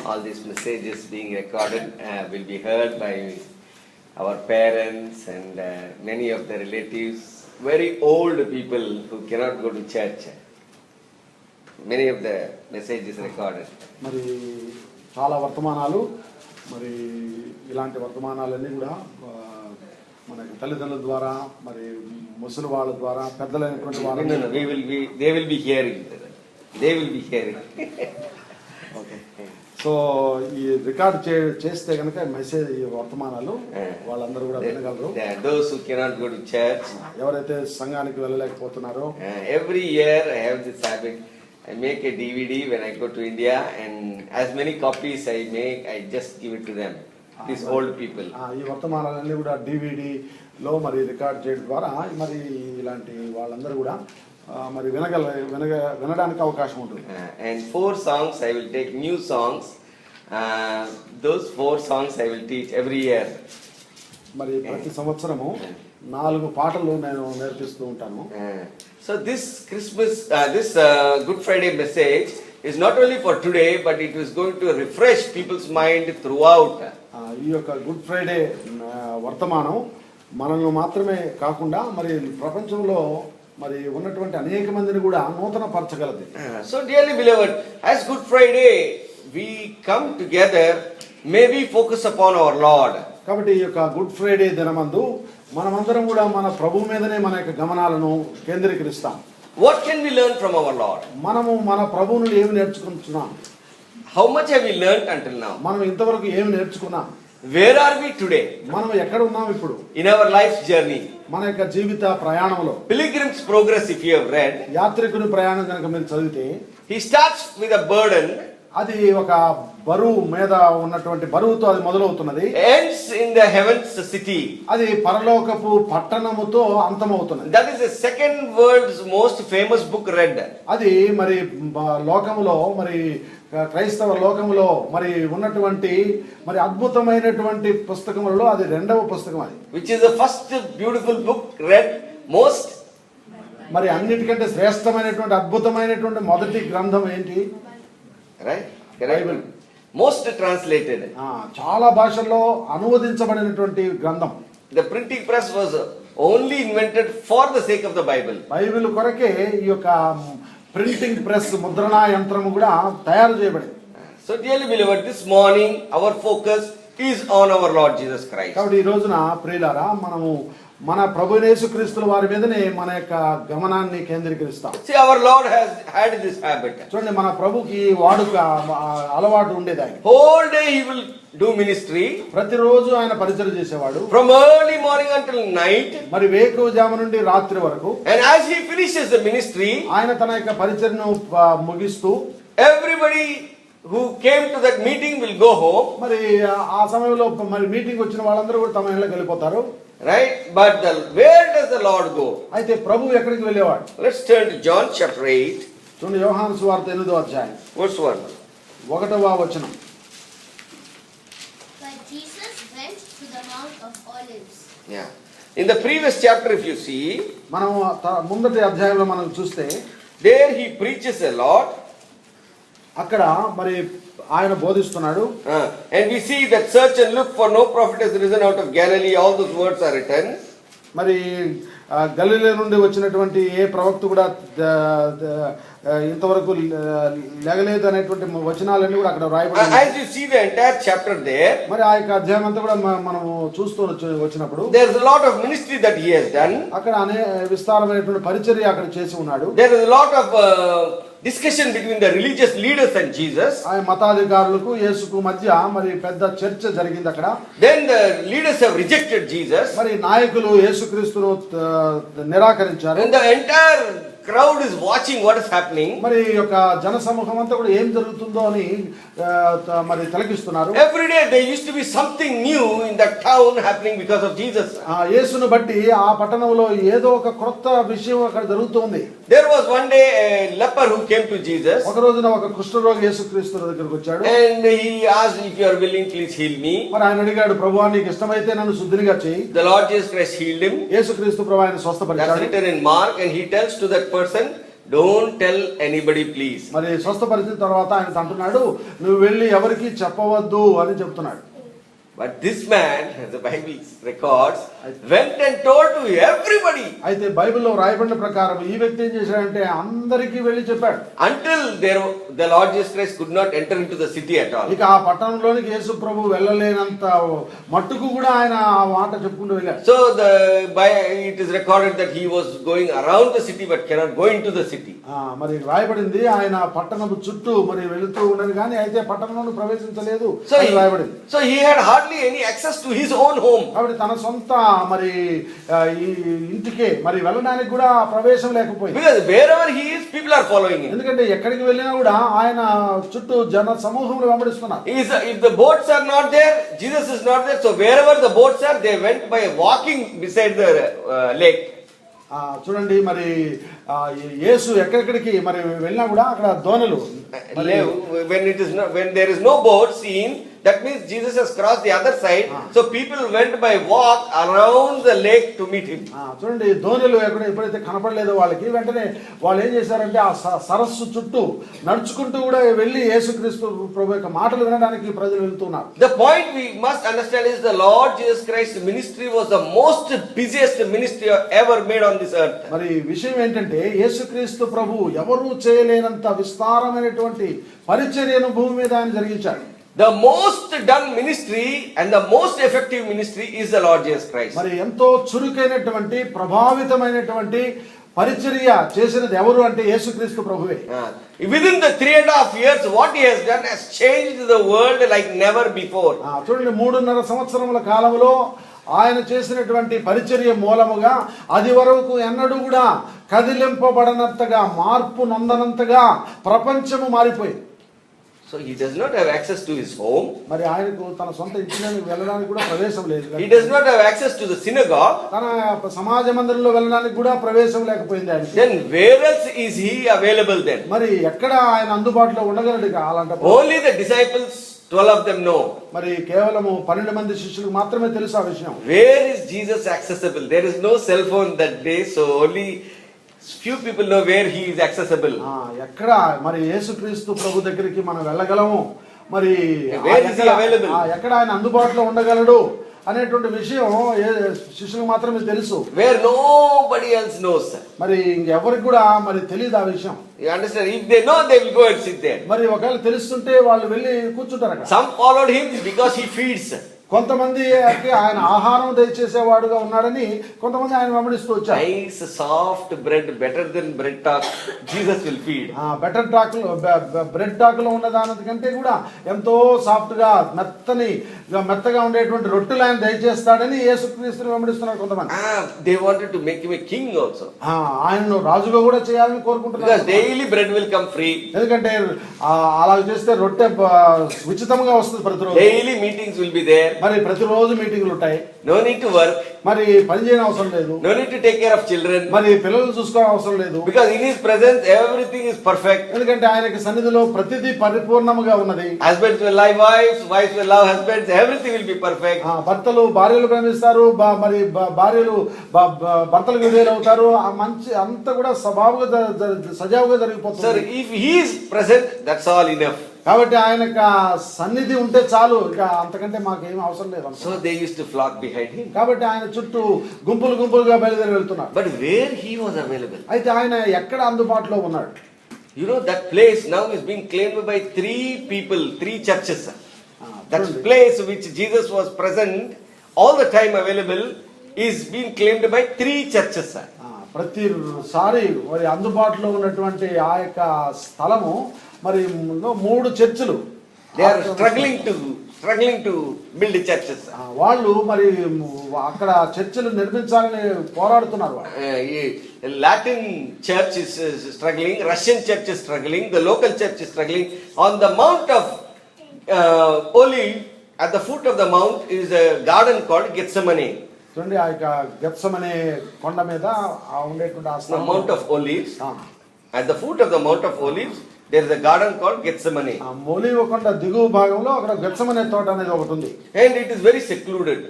all these messages being recorded will be heard by our parents and many of the relatives, very old people who cannot go to church. Many of the messages recorded. మరి చాలా వర్తమానాలు, మరి ఇలాంటి వర్తమానాలన్నీ కూడా మన తల్లిదండ్రుల ద్వారా, మరి ముసలి వాళ్ళ ద్వారా, పెద్దలైనటువంటి వాళ్ళ they will be hearing. Okay. So ఈ రికార్డ్ చేస్తే కనుక మెసేజ్, ఈ వర్తమానాలు వాళ్ళందరూ కూడా వినగలరు. Those who cannot go to church, ఎవరైతే సంఘానికి వెళ్ళలేకపోతున్నారో, every year I have this habit. I make a DVD when I go to India, and as many copies I make, I just give it to them, these old people. ఈ వర్తమానాలన్నీ కూడా DVD-లో మరి record చేయడం ద్వారా మరి ఇలాంటి వాళ్ళందరూ కూడా మరి వినడానికి అవకాశం ఉంటుంది. And 4 songs I will take, new songs. Those 4 songs I will teach every year. మరి ప్రతి సంవత్సరము 4 పాటలు నేను నేర్పిస్తూ ఉంటాను. So this Christmas, this Good Friday message is not only for today, but it is going to refresh people's mind throughout. ఈ యొక్క good Friday వర్తమానం మనల్ని మాత్రమే కాకుండా మరి ప్రపంచంలో మరి ఉన్నటువంటి అనేక మందిని కూడా నూతన పరచగలదు. So dearly beloved, as Good Friday we come together, may we focus upon our Lord. కాబట్టి ఈ యొక్క గుడ్ ఫ్రైడే దినమందు మనమందరం కూడా మన ప్రభు మీదనే మన యొక్క గమనాలను కేంద్రీకరిస్తాం. What can we learn from our Lord? మనము మన ప్రభువు నుండి ఏమి నేర్చుకుంటున్నాం? How much have we learned until now? మనం ఇంతవరకు ఏమి నేర్చుకున్నాం? Where are we today? మనం ఎక్కడ ఉన్నాం ఇప్పుడు? In our life's journey. మన యొక్క జీవిత ప్రయాణంలో. Pilgrim's Progress, if you have read, యాత్రికుని ప్రయాణం కనుక మీరు చదివితే, he starts with a burden. అది ఒక బరువు మీద ఉన్నటువంటి బరువుతో అది మొదలవుతున్నది. Ends in the heavens city. అది పరలోకపు పట్టణముతో అంతమవుతున్నది. That is the second world's most famous book read. అది మరి లోకములో, మరి క్రైస్తవ లోకములో మరి ఉన్నటువంటి మరి అద్భుతమైనటువంటి పుస్తకములలో అది 2వ పుస్తకం అది. Which is the first beautiful book read most. మరి అన్నిటికంటే శ్రేష్టమైనటువంటి అద్భుతమైనటువంటి మొదటి గ్రంథం ఏంటి? Right? Bible. Most translated. చాలా భాషల్లో అనువదించబడినటువంటి గ్రంథం. The printing press was only invented for the sake of the Bible. Bible కొరకే ఈ యొక్క ప్రింటింగ్ ప్రెస్, ముద్రణా యంత్రము కూడా తయారు చేయబడింది. So dearly beloved, this morning our focus is on our Lord Jesus Christ. కాబట్టి ఈ రోజున ప్రియులారా, మనము మన ప్రభు యేసుక్రీస్తు వారి మీదనే మన యొక్క గమనాన్ని కేంద్రీకరిస్తాం. See, our Lord has had this habit. చూడండి, మన ప్రభుకి వాడుక అలవాటు ఉండేది. ఆయన whole day he will do ministry. ప్రతిరోజు ఆయన పరిచర్య చేసేవాడు. From early morning until night. మరి వేకువజాము నుండి రాత్రి వరకు. And as he finishes the ministry, ఆయన తన యొక్క పరిచర్యను ముగిస్తూ, everybody who came to that meeting will go home. మరి ఆ సమయంలో మరి మీటింగ్ వచ్చిన వాళ్ళందరూ కూడా తమ ఇళ్ళకి వెళ్ళిపోతారు. Right? But where does the Lord go? అయితే ప్రభు ఎక్కడికి వెళ్ళేవాడు? Let's turn to John chapter 8. చూడండి, యోహాను సువార్త 8వ అధ్యాయం verse 1. 1వ వచనం. But Jesus went to the Mount of Olives. Yeah. In the previous chapter, if you see, మనం ముందటి అధ్యాయంలో మనం చూస్తే, there he preaches a lot. అక్కడ మరి ఆయన బోధిస్తున్నాడు. And we see that search and look, for no prophet has risen out of Galilee. All those words are written. మరి గలిలే నుండి వచ్చినటువంటి ఏ ప్రవక్త కూడా ఇంతవరకు లేగలేదు అనేటువంటి వచనాలన్నీ కూడా అక్కడ రాయబడ్డాయి. As you see the entire chapter there, మరి ఆ యొక్క అధ్యాయం అంతా కూడా మనము చూస్తూ వచ్చినప్పుడు, there is a lot of ministry that he has done. అక్కడ విస్తారమైనటువంటి పరిచర్య అక్కడ చేసి ఉన్నాడు. There is a lot of discussion between the religious leaders and Jesus. ఆ మతాధికారులకు యేసుకు మధ్య మరి పెద్ద చర్చ జరిగింది అక్కడ. Then the leaders have rejected Jesus. మరి నాయకులు యేసుక్రీస్తును నిరాకరించారు. And the entire crowd is watching what is happening. మరి యొక్క జన సమూహం అంతా కూడా ఏం జరుగుతుందో అని మరి తిలకిస్తున్నారు. Every day there used to be something new in that town happening because of Jesus. యేసును బట్టి ఆ పట్టణంలో ఏదో ఒక కొత్త విషయం అక్కడ జరుగుతుంది. There was one day a leper who came to Jesus. ఒక రోజున ఒక కుష్ఠరోగి యేసుక్రీస్తు దగ్గరికి వచ్చాడు. And he asked, if you are willing, please heal me. మరి ఆయన అడిగాడు, ప్రభువా నీకు ఇష్టమైతే నన్ను శుద్ధినిగా చేయి. The Lord Jesus Christ healed him. యేసుక్రీస్తు ప్రభువు ఆయన స్వస్థపరిచాడు. That's written in Mark, and he tells to that person, don't tell anybody please. మరి స్వస్థపరిచిన తర్వాత ఆయన అంటున్నాడు, నువ్వు వెళ్ళి ఎవరికి చెప్పవద్దు అని చెప్తున్నాడు. But this man, as the Bible records, went and told to everybody. అయితే బైబిల్లో రాయబడిన ప్రకారం ఈ వ్యక్తి ఏం చేశాడంటే అందరికీ వెళ్ళి చెప్పాడు. Until the Lord Jesus Christ could not enter into the city at all. ఇక ఆ పట్టణంలోనికి యేసు ప్రభు వెళ్ళలేనంత మట్టుకు కూడా ఆయన ఆ మాట చెప్పుకుంటూ వెళ్ళాడు. So it is recorded that he was going around the city but cannot go into the city. మరి రాయబడింది ఆయన పట్టణము చుట్టూ మరి వెళుతూ ఉన్నది కానీ అయితే పట్టణంలోకి ప్రవేశించలేదు అని రాయబడింది. So he had hardly any access to his own home. కాబట్టి తన సొంత మరి ఈ ఇంటికే మరి వెళ్ళడానికి కూడా ప్రవేశం లేకపోయింది. Because wherever he is, people are following him. ఎందుకంటే ఎక్కడికి వెళ్ళినా కూడా ఆయన చుట్టూ జన సమూహంలో వెంబడిస్తున్నారు. If the boats are not there, Jesus is not there. So wherever the boats are, they went by walking beside the lake. చూడండి మరి యేసు ఎక్కడెక్కడికి మరి వెళ్ళినా కూడా అక్కడ దోణులు when there is no boat seen, that means Jesus has crossed the other side. So people went by walk around the lake to meet him. చూడండి దోణులు ఎప్పుడైతే కనపడలేదో వాళ్ళకి వెంటనే వాళ్ళు ఏం చేశారంటే ఆ సరస్సు చుట్టూ నడుచుకుంటూ కూడా వెళ్ళి యేసుక్రీస్తు ప్రభు యొక్క మాటలు వినడానికి ప్రజలు వెళ్తున్నారు. The point we must understand is the Lord Jesus Christ's ministry was the most busiest ministry ever made on this earth. మరి విషయం ఏంటంటే యేసుక్రీస్తు ప్రభు ఎవరు చేయలేనంత విస్తారమైనటువంటి పరిచర్యను భూమి మీద ఆయన జరిగించాడు. The most done ministry and the most effective ministry is the Lord Jesus Christ. మరి ఎంతో చురుకైనటువంటి ప్రభావితమైనటువంటి పరిచర్య చేసినది ఎవరు అంటే యేసుక్రీస్తు ప్రభువే. Within the 3.5 years what he has done has changed the world like never before. చూడండి 3.5 సంవత్సరముల కాలంలో ఆయన చేసినటువంటి పరిచర్య మూలముగా అది వరకు ఎన్నడూ కూడా కదిలింపబడనంతగా మార్పు నొందనంతగా ప్రపంచము మారిపోయింది. So he does not have access to his home. మరి ఆయనకు తన సొంత ఇంటికి వెళ్ళడానికి కూడా ప్రవేశం లేదు. He does not have access to the synagogue. తన సమాజ మందిరంలో వెళ్ళడానికి కూడా ప్రవేశం లేకపోయింది ఆయనకి. Then where else is he available then? మరి ఎక్కడ ఆయన అందుబాటులో ఉండగలడు అలాంటప్పుడు? Only the disciples, 12 of them know. మరి కేవలము 12 మంది శిష్యులకు మాత్రమే తెలుసు ఆ విషయం. Where is Jesus accessible? There is no cell phone that day, so only few people know where he is accessible. ఎక్కడ మరి యేసుక్రీస్తు ప్రభు దగ్గరికి మనం వెళ్ళగలము, మరి where is he available? ఎక్కడ ఆయన అందుబాటులో ఉండగలడు అనేటువంటి విషయం శిష్యులకు మాత్రమే తెలుసు. Where nobody else knows. మరి ఇంకెవరికి కూడా మరి తెలియదు ఆ విషయం. You understand? If they know, they will go and sit there. మరి ఒకవేళ తెలుస్తుంటే వాళ్ళు వెళ్ళి కూర్చుంటారు అక్కడ. Some followed him because he feeds. కొంతమంది ఆయన ఆహారం దయచేసేవాడుగా ఉన్నాడని కొంతమంది ఆయన వెంబడిస్తూ వచ్చారు. Nice soft bread, better than bread talk, Jesus will feed. Better talk bread talk లో ఉన్న దానికంటే కూడా ఎంతో సాఫ్ట్ గా మెత్తగా ఉండేటువంటి రొట్టెలు ఆయన దయచేస్తాడని యేసుక్రీస్తుని వెంబడిస్తున్నారు కొంతమంది. They wanted to make him a king also. ఆయనను రాజుగా కూడా చేయాలని కోరుకుంటున్నారు. Because daily bread will come free. ఎందుకంటే అలా చేస్తే రొట్టె ఉచితంగా వస్తుంది ప్రతిరోజు. Daily meetings will be there. మరి ప్రతిరోజు మీటింగ్లు ఉంటాయి. No need to work. మరి పని చేయని అవసరం లేదు. No need to take care of children. మరి పిల్లలు చూసుకోవడం అవసరం లేదు. Because in his presence everything is perfect. ఎందుకంటే ఆయనకి సన్నిధిలో ప్రతిదీ పరిపూర్ణముగా ఉన్నది. Husbands will love wives, wives will love husbands, everything will be perfect. భర్తలు భార్యలు ప్రేమిస్తారు, మరి భార్యలు భర్తలకు విధేయులవుతారు. మంచి అంతా కూడా సజావుగా జరిగిపోతుంది. Sir, if he is present, that's all enough. కాబట్టి ఆయనకు సన్నిధి ఉంటే చాలు, ఇక అంతకంటే మాకేం అవసరం లేదు. So they used to flock behind him. కాబట్టి ఆయన చుట్టూ గుంపులుగా బయలుదేరి వెళ్తున్నారు. But where he was available? అయితే ఆయన ఎక్కడ అందుబాటులో ఉన్నాడు? You know that place now is being claimed by 3 people, 3 churches. That place which Jesus was present all the time available is being claimed by 3 churches. ప్రతిసారి మరి అందుబాటులో ఉన్నటువంటి ఆ యొక్క స్థలము మరి 3 చర్చిలు. They are struggling to build churches. వాళ్ళు మరి అక్కడ చర్చిలు నిర్మించాలని పోరాడుతున్నారు. Latin church is struggling, Russian church is struggling, the local church is struggling. On the Mount of Olive, at the foot of the mount is a garden called Gethsemane. చూడండి ఆ యొక్క గెత్సెమనే కొండ మీద ఉండేటువంటి ఆ స్థలం Mount of Olives. At the foot of the Mount of Olives there is a garden called Gethsemane. ఒలీవ కొండ దిగువ భాగంలో అక్కడ గెత్సెమనే తోట అనేది ఒకటి ఉంది. And it is very secluded.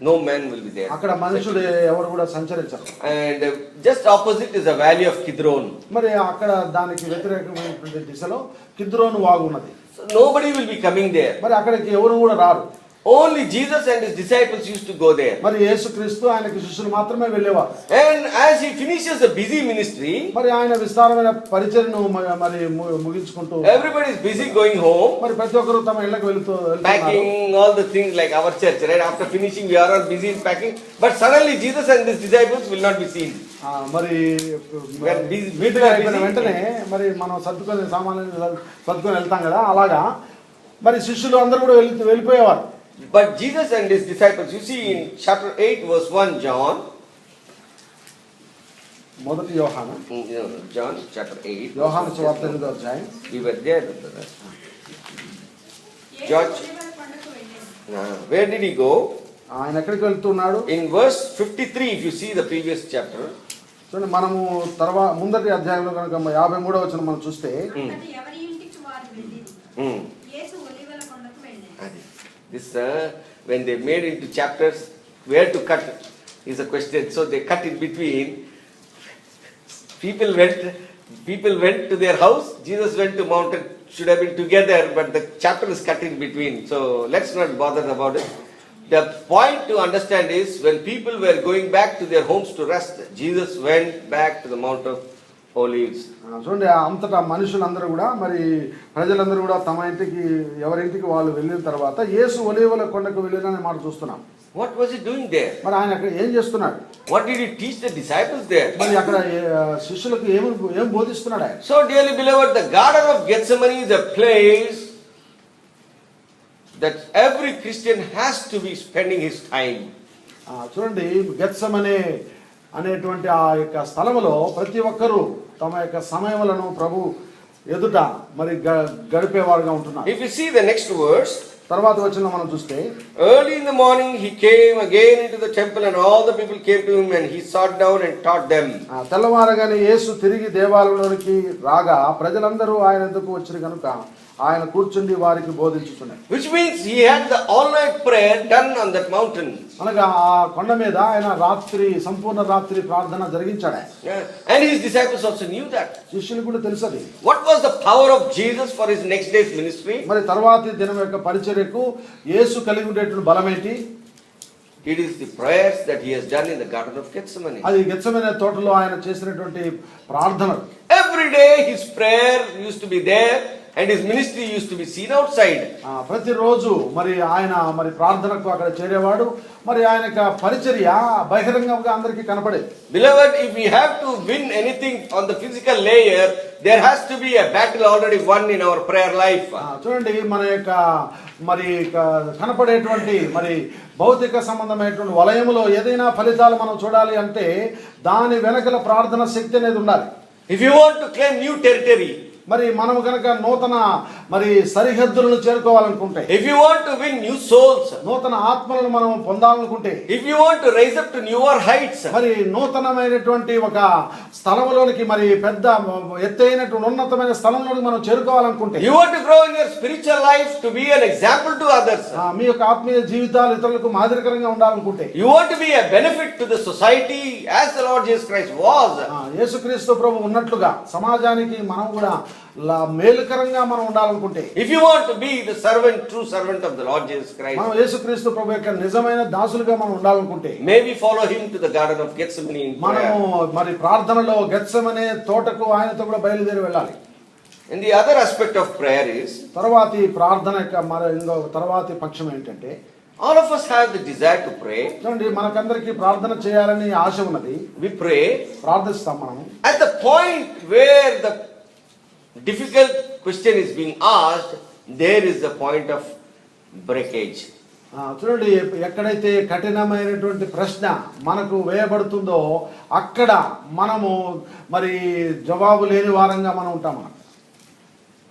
No man will be there. అక్కడ మనుషుడు ఎవరు కూడా సంచరించరు. And just opposite is the valley of Kidron. మరి అక్కడ దానికి వ్యతిరేకమైనటువంటి దిశలో కిద్రోను వాగు ఉన్నది. So nobody will be coming there. మరి అక్కడికి ఎవరు కూడా రారు. Only Jesus and his disciples used to go there. మరి యేసుక్రీస్తు ఆయనకి శిష్యులు మాత్రమే వెళ్ళేవారు. And as he finishes a busy ministry, మరి ఆయన విస్తారమైన పరిచర్యను మరి ముగించుకుంటూ everybody is busy going home, మరి ప్రతి ఒక్కరు తమ ఇళ్ళకి వెళ్తున్నారు. packing all the things like our church, right? After finishing, we are all busy in packing. But suddenly Jesus and his disciples will not be seen. మరి When busy, meeting అయిపోయిన వెంటనే మరి మనం సర్దుకొని సామాన్లు సర్దుకొని వెళ్తాం కదా, అలాగా మరి శిష్యులు అందరూ కూడా వెళ్ళిపోయేవారు. But Jesus and his disciples, you see in chapter 8 verse 1, John chapter 8, యోహాను సువార్త 8వ అధ్యాయం. we were there. George, where did he go? ఆయన ఎక్కడికి వెళ్తున్నాడు? In verse 53, if you see the previous chapter, చూడండి, మనము ముందటి అధ్యాయంలో కనుక 53వ వచనం మనం చూస్తే, this when they made into chapters where to cut is a question, so they cut in between. People went to their house, Jesus went to mountain, should have been together, but the chapter is cut in between, so let's not bother about it. The point to understand is when people were going back to their homes to rest, Jesus went back to the Mount of Olives. చూడండి, అంతటా మనుషులందరూ కూడా మరి ప్రజలందరూ కూడా తమ ఇంటికి ఎవరింటికి వాళ్ళు వెళ్ళిన తర్వాత యేసు ఒలీవల కొండకు వెళ్ళిన మాట చూస్తున్నాం. What was he doing there? మరి ఆయన అక్కడ ఏం చేస్తున్నాడు? What did he teach the disciples there? మరి అక్కడ శిష్యులకు ఏం బోధిస్తున్నాడు ఆయన? So dearly beloved, the Garden of Gethsemane is a place that every Christian has to be spending his time. చూడండి, గెత్సెమనే అనేటువంటి ఆ యొక్క స్థలములో ప్రతి ఒక్కరూ తమ యొక్క సమయములను ప్రభు ఎదుట మరి గడిపేవారుగా ఉంటున్నారు. If you see the next verse, తర్వాత వచనంలో మనం చూస్తే, early in the morning he came again into the temple and all the people came to him and he sat down and taught them. తెల్లవారగానే యేసు తిరిగి దేవాలయంలోనికి రాగా ప్రజలందరూ ఆయన ఎదుటకు వచ్చిరు కనుక ఆయన కూర్చుండి వారికి బోధించుచున్నాడు. Which means he had the all night prayer done on that mountain. అనగా ఆ కొండ మీద ఆయన సంపూర్ణ రాత్రి ప్రార్థన జరిగించాడు. And his disciples also knew that. శిష్యులు కూడా తెలుసది. What was the power of Jesus for his next day's ministry? మరి తర్వాతి దినం యొక్క పరిచర్యకు యేసు కలిగి ఉండేటువంటి బలం ఏంటి? It is the prayers that he has done in the Garden of Gethsemane. అది గెత్సెమనే తోటలో ఆయన చేసినటువంటి ప్రార్థన. Every day his prayer used to be there and his ministry used to be seen outside. ప్రతిరోజు మరి ఆయన మరి ప్రార్థనకు అక్కడ చేరేవాడు. మరి ఆయన యొక్క పరిచర్య బహిరంగంగా అందరికీ కనపడేది. Beloved, if we have to win anything on the physical layer, there has to be a battle already won in our prayer life. చూడండి, మన యొక్క మరి కనపడేటువంటి మరి భౌతిక సంబంధమైనటువంటి వలయములో ఏదైనా ఫలితాలు మనం చూడాలి అంటే దాని వెనకల ప్రార్థన శక్తి అనేది ఉండాలి. If you want to claim new territory, మరి మనం కనుక నూతన మరి సరిహద్దులను చేరుకోవాలనుకుంటే, if you want to win new souls, నూతన ఆత్మలను మనం పొందాలనుకుంటే, if you want to rise up to newer heights, మరి నూతనమైనటువంటి ఒక స్థలంలోనికి మరి పెద్ద ఎత్తైనటువంటి ఉన్నతమైన స్థలంలోకి మనం చేరుకోవాలనుకుంటే, you want to grow in your spiritual life to be an example to others, మీ యొక్క ఆత్మీయ జీవితాలు ఇతరులకు మాదిరికరంగా ఉండాలనుకుంటే, you want to be a benefit to the society as the Lord Jesus Christ was, యేసుక్రీస్తు ప్రభు ఉన్నట్లుగా సమాజానికి మనం కూడా మేలుకరంగా మనం ఉండాలనుకుంటే, if you want to be the true servant of the Lord Jesus Christ, మనం యేసుక్రీస్తు ప్రభు యొక్క నిజమైన దాసులుగా మనం ఉండాలనుకుంటే, maybe follow him to the Garden of Gethsemane. మనము మరి ప్రార్థనలో గెత్సెమనే తోటకు ఆయనతో కూడా బయలుదేరి వెళ్ళాలి. And the other aspect of prayer is, తర్వాతి ప్రార్థన యొక్క ఇంకో తర్వాతి పక్షం ఏంటంటే, all of us have the desire to pray. చూడండి, మనకందరికీ ప్రార్థన చేయాలని ఆశ ఉన్నది. We pray. ప్రార్థిస్తాం మనం. At the point where the difficult question is being asked, there is the point of breakage. చూడండి, ఎక్కడైతే కఠినమైనటువంటి ప్రశ్న మనకు వేయబడుతుందో అక్కడ మనము మరి జవాబు లేని వారంగా మనం ఉంటాం.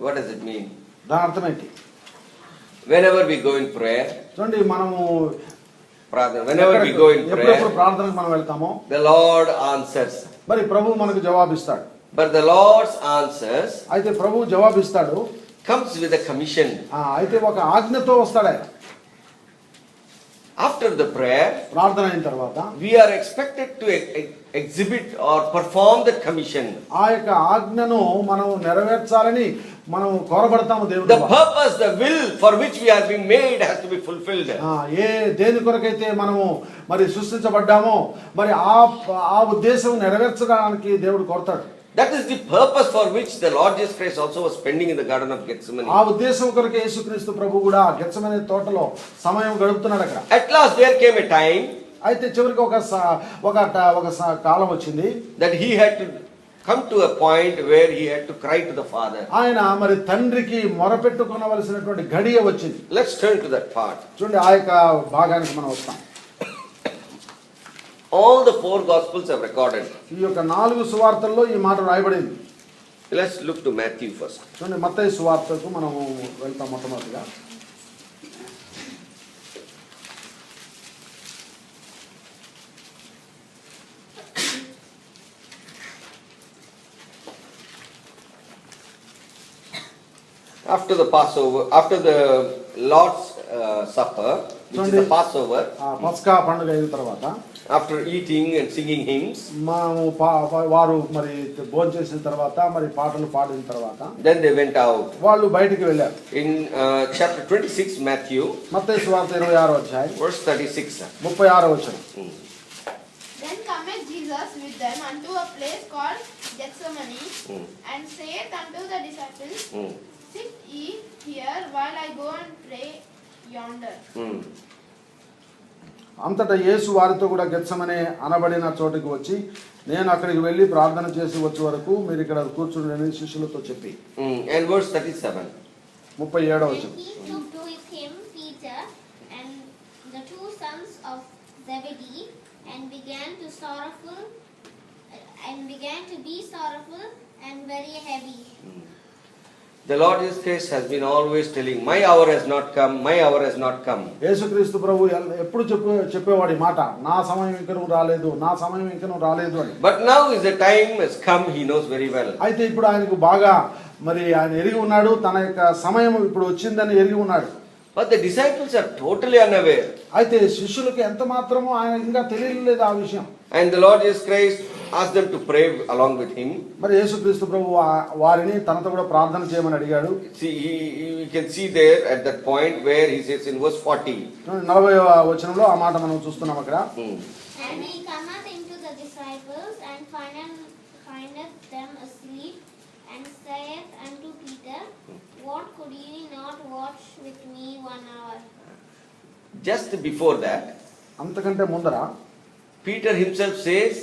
What does it mean? దాని అర్థం ఏంటి? Whenever we go in prayer, చూడండి, మనము whenever we go in prayer, ఎప్పుడు ప్రార్థనకు మనం వెళ్తామో the Lord answers. మరి ప్రభు మనకు జవాబిస్తాడు. But the Lord's answers, అయితే ప్రభు జవాబిస్తాడు, comes with a commission. అయితే ఒక ఆజ్ఞతో వస్తాడు ఆయన. After the prayer, ప్రార్థన అయిన తర్వాత we are expected to exhibit or perform that commission. ఆ యొక్క ఆజ్ఞను మనం నెరవేర్చాలని మనం కోరబడతాము The దేవుడు. purpose, the will for which we are being made has to be fulfilled. దేని కొరకైతే మనము మరి సృష్టించబడ్డామో మరి ఆ ఉద్దేశం నెరవేర్చడానికి దేవుడు కోరతాడు. That is the purpose for which the Lord Jesus Christ also was spending in the Garden of Gethsemane. ఆ ఉద్దేశం కొరకు యేసుక్రీస్తు ప్రభు కూడా గెత్సెమనే తోటలో సమయం గడుపుతున్నాడు అక్కడ. At last there came a time అయితే చివరికి ఒక కాలం వచ్చింది that he had to come to a point where he had to cry to the Father. ఆయన మరి తండ్రికి మొరపెట్టుకొనవలసినటువంటి గడియ వచ్చింది. Let's turn to that part. చూడండి ఆ యొక్క భాగానికి మనం వస్తాం. All the 4 Gospels have recorded. ఈ యొక్క 4 సువార్తల్లో ఈ మాట రాయబడింది. Let's look to Matthew first. చూడండి మత్తయి సువార్తకు మనం వెళ్తాం మొట్టమొదటిగా. After the Passover, after the Lord's Supper, which is the Passover, పస్కా పండుగ అయిన తర్వాత after eating and singing hymns, మనము వారు మరి భోజనం చేసిన తర్వాత మరి పాటలు పాడిన తర్వాత then they went out. వాళ్ళు బయటికి వెళ్ళారు. In chapter 26, Matthew, మత్తయి సువార్త 26వ అధ్యాయం verse 36. 36వ వచనం. Then cometh Jesus with them unto a place called Gethsemane, and saith unto the disciples, Sit ye here while I go and pray yonder. అంతటా యేసు వారితో కూడా గెత్సెమనే అనబడిన చోటికి వచ్చి నేను అక్కడికి వెళ్ళి ప్రార్థన చేసి వచ్చే వరకు మీరు ఇక్కడ కూర్చుండని శిష్యులతో చెప్పి. And verse 37. 37వ వచనం. And he took with him Peter and the 2 sons of Zebedee and began to be sorrowful and very heavy. The Lord Jesus Christ has been always telling, my hour has not come, my hour has not come. యేసుక్రీస్తు ప్రభు ఎప్పుడు చెప్పేవాడి మాట, నా సమయం ఇంకను రాలేదు, నా సమయం ఇంకను రాలేదు అని. But now is the time has come, he knows very well. అయితే ఇప్పుడు ఆయనకు బాగా మరి ఆయన ఎరిగి ఉన్నాడు, తన యొక్క సమయం ఇప్పుడు వచ్చిందని ఎరిగి ఉన్నాడు. But the disciples are totally unaware. అయితే శిష్యులకు ఎంత మాత్రమో ఆయన ఇంకా తెలియలేదు ఆ విషయం. And the Lord Jesus Christ asked them to pray along with him. మరి యేసుక్రీస్తు ప్రభు వారిని తనతో కూడా ప్రార్థన చేయమని అడిగాడు. See, you can see there at that point where he says in verse 40. 40వ వచనంలో ఆ మాట మనం చూస్తున్నాం అక్కడ. And he cometh into the disciples and findeth them asleep, and saith unto Peter, What could ye not watch with me 1 hour? Just before that, అంతకంటే ముందర Peter himself says,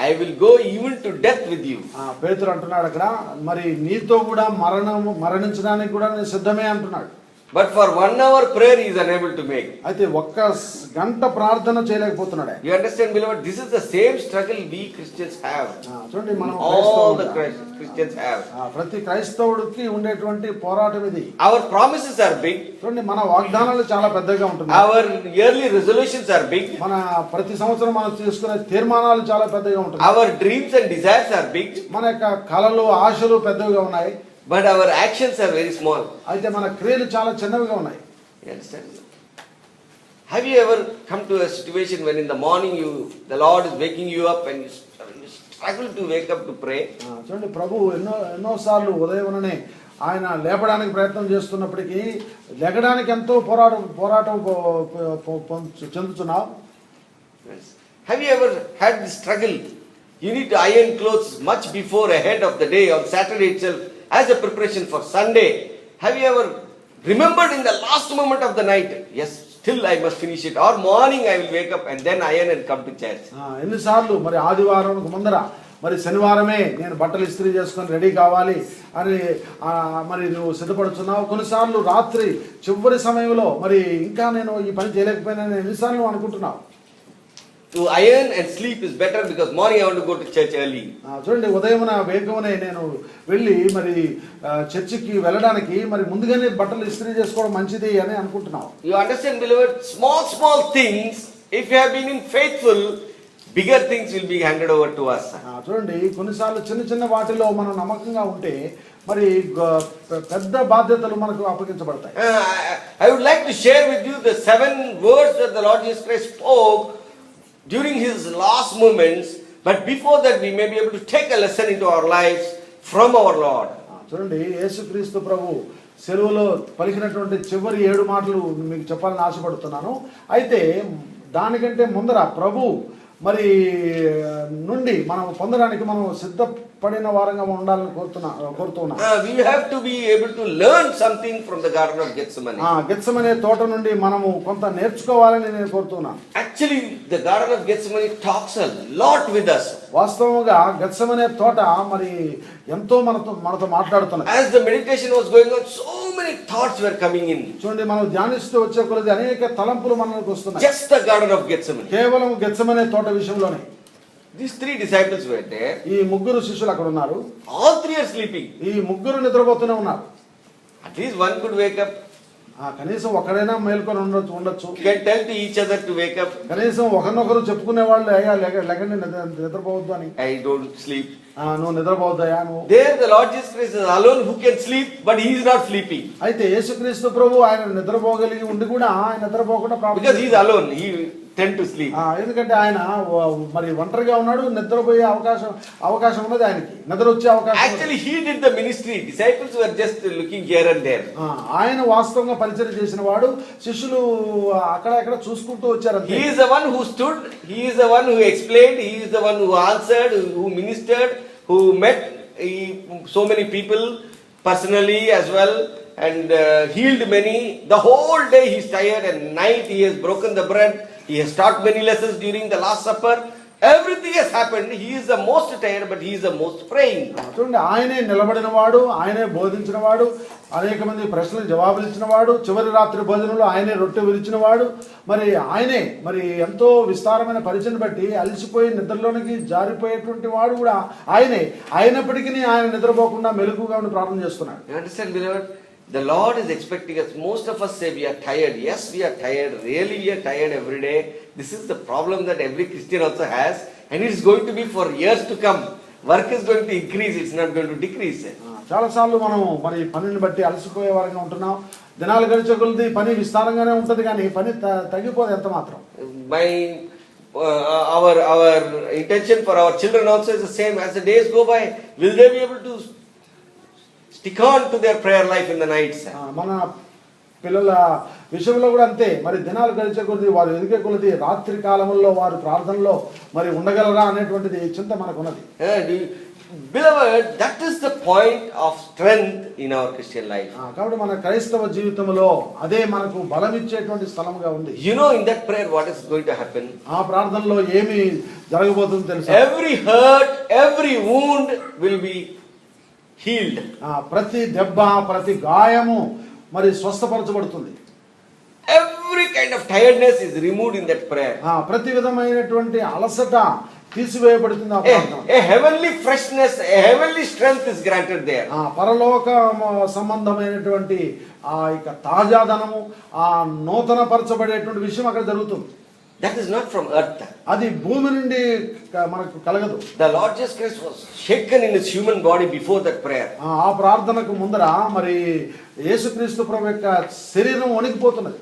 I will go even to death with you. పేతురు అంటున్నాడు అక్కడ, మరి నీతో కూడా మరణించడానికి కూడా నేను సిద్ధమే అంటున్నాడు. But for 1 hour prayer he is unable to make. అయితే ఒక్క గంట ప్రార్థన చేయలేకపోతున్నాడు. You understand, beloved? This is the same struggle we Christians have. చూడండి మనం All the Christians have. ప్రతి క్రైస్తవుడికి ఉండేటువంటి పోరాటం ఇది. Our promises are big. చూడండి మన వాగ్దానాలు చాలా పెద్దగా ఉంటుంది. Our yearly resolutions are big. మన ప్రతి సంవత్సరం మనం చేసుకునే తీర్మానాలు చాలా పెద్దగా ఉంటాయి. Our dreams and desires are big. మన యొక్క కలలు ఆశలు పెద్దగా ఉన్నాయి. But our actions are very small. అయితే మన క్రియలు చాలా చిన్నవిగా ఉన్నాయి. You understand? Have you ever come to a situation when in the morning the Lord is waking you up and you struggle to wake up to pray? చూడండి ప్రభు ఎన్నోసార్లు ఉదయముననే ఆయన లేపడానికి ప్రయత్నం చేస్తున్నప్పటికీ లెగడానికి ఎంతో పోరాటం చెందుతున్నావు. Have you ever had this struggle? You need to iron clothes much before ahead of the day on Saturday itself as a preparation for Sunday. Have you ever remembered in the last moment of the night, yes, still I must finish it, or morning I will wake up and then iron and come to church? ఎన్నిసార్లు మరి ఆదివారంకు ముందర మరి శనివారమే నేను బట్టలు ఇస్త్రీ చేసుకొని ready కావాలి అని మరి నువ్వు సిద్ధపడుతున్నావు. కొన్నిసార్లు రాత్రి చివరి సమయంలో మరి ఇంకా నేను ఈ పని చేయలేకపోయినా ఎన్నిసార్లు నువ్వు అనుకుంటున్నావు. To iron and sleep is better because morning I want to go to church early. చూడండి ఉదయమున వేగమునే నేను వెళ్ళి మరి చర్చికి వెళ్ళడానికి మరి ముందుగానే బట్టలు ఇస్త్రీ చేసుకోవడం మంచిది అని అనుకుంటున్నావు. You understand, beloved? Small things, if you have been faithful, bigger things will be handed over to us. చూడండి కొన్నిసార్లు చిన్న వాటిలో మనం నమ్మకంగా ఉంటే మరి పెద్ద బాధ్యతలు మనకు అప్పగించబడతాయి. I would like to share with you the 7 words that the Lord Jesus Christ spoke during his last moments, but before that we may be able to take a lesson into our lives from our Lord. చూడండి, యేసుక్రీస్తు ప్రభు సెలవులో పలికినటువంటి చివరి 7 మాటలు మీకు చెప్పాలని ఆశపడుతున్నాను. అయితే దానికంటే ముందర ప్రభు మరి నుండి మనం పొందడానికి మనం సిద్ధపడిన వారంగా ఉండాలని కోరుతున్నాం. We have to be able to learn something from the Garden of Gethsemane. Gethsemane తోట నుండి మనము కొంత నేర్చుకోవాలని నేను కోరుతున్నాను. Actually, the Garden of Gethsemane talks a lot with us. వాస్తవంగా గెత్సెమనే తోట మరి ఎంతో మనతో మాట్లాడుతున్నది. As the meditation was going on, so many thoughts were coming in. చూడండి, మనం ధ్యానిస్తూ వచ్చే కొలది అనేక తలంపులు మనకు వస్తున్నాయి. Just the Garden of Gethsemane. కేవలం గెత్సెమనే తోట విషయంలోనే. These 3 disciples were there. ఈ 3 శిష్యులు అక్కడ ఉన్నారు. All 3 are sleeping. ఈ 3 నిద్రపోతూనే ఉన్నారు. At least one could wake up. కనీసం ఒకడైనా మేల్కొని ఉండొచ్చు. You can tell to each other to wake up. కనీసం ఒకరినొకరు చెప్పుకునే వాళ్ళు లేకండి నిద్రపోవద్దు అని. I don't sleep. నువ్వు నిద్రపోవద్దయా నువ్వు. There the Lord Jesus Christ is alone who can sleep, but he is not sleeping. అయితే యేసుక్రీస్తు ప్రభు ఆయన నిద్రపోగలిగి ఉండి కూడా ఆయన నిద్రపోకుండా Because he is alone, he tend to sleep. ఎందుకంటే ఆయన మరి ఒంటరిగా ఉన్నాడు, నిద్రపోయే అవకాశం ఉన్నది ఆయనకి, నిద్ర వచ్చే అవకాశం. Actually he did the ministry. Disciples were just looking here and there. ఆయన వాస్తవంగా పరిచయం చేసిన వాడు, శిష్యులు అక్కడ ఎక్కడ చూసుకుంటూ వచ్చారు. He is the one who stood, he is the one who explained, he is the one who answered, who ministered, who met so many people personally as well, and healed many. The whole day he is tired, and night he has broken the bread. He has taught many lessons during the Last Supper. Everything has happened. He is the most tired, but he is the most praying. చూడండి, ఆయనే నిలబడిన వాడు, ఆయనే బోధించిన వాడు, అనేక మంది ప్రశ్నలకు జవాబులు ఇచ్చిన వాడు, చివరి రాత్రి భోజనంలో ఆయనే రొట్టె విరిచిన వాడు. మరి ఆయనే మరి ఎంతో విస్తారమైన పరిచయం బట్టి అలసిపోయి నిద్రలోనికి జారిపోయేటువంటి వాడు కూడా ఆయనే. అయినప్పటికీ ఆయన నిద్రపోకుండా మెలకుగా ఉండి ప్రార్థన చేస్తున్నాడు. You understand, beloved? The Lord is expecting us. Most of us say we are tired. Yes, we are tired. Really, we are tired every day. This is the problem that every Christian also has, and it is going to be for years to come. Work is going to increase. It's not going to decrease. చాలాసార్లు మనం మరి పనిని బట్టి అలసిపోయే వారంగా ఉంటున్నాం. దినాలు గడిచే కొలది పని విస్తారంగానే ఉంటుంది, కానీ పని తగ్గిపోదు ఎంత మాత్రం. Our intention for our children also is the same. As the days go by, will they be able to stick on to their prayer life in the nights? మన పిల్లల విషయంలో కూడా అంతే. మరి దినాలు గడిచే కొలది, వారు ఎదిగే కొలది రాత్రి కాలంలో వారు ప్రార్థనలో మరి ఉండగలరా అనేటువంటిది చింత మనకు ఉన్నది. Beloved, that is the point of strength in our Christian life. కాబట్టి మన క్రైస్తవ జీవితంలో అదే మనకు బలం ఇచ్చేటువంటి స్థలంగా ఉంది. You know, in that prayer what is going to happen? ఆ ప్రార్థనలో ఏమి జరగబోతుందో తెలుసా? Every hurt, every wound will be healed. ప్రతి దెబ్బ, ప్రతి గాయము మరి స్వస్థపరచబడుతుంది. Every kind of tiredness is removed in that prayer. ప్రతి విధమైనటువంటి అలసట తీసివేయబడుతుంది ఆ ప్రార్థన. A heavenly freshness, a heavenly strength is granted there. పరలోక సంబంధమైనటువంటి ఇక తాజాదనము, నూతన పరచబడేటువంటి విషయం అక్కడ జరుగుతుంది. That is not from earth. అది భూమి నుండి మనకు కలగదు. The Lord Jesus Christ was shaken in his human body before that prayer. ఆ ప్రార్థనకు ముందర మరి యేసుక్రీస్తు ప్రభు యొక్క శరీరం వణికిపోతున్నది.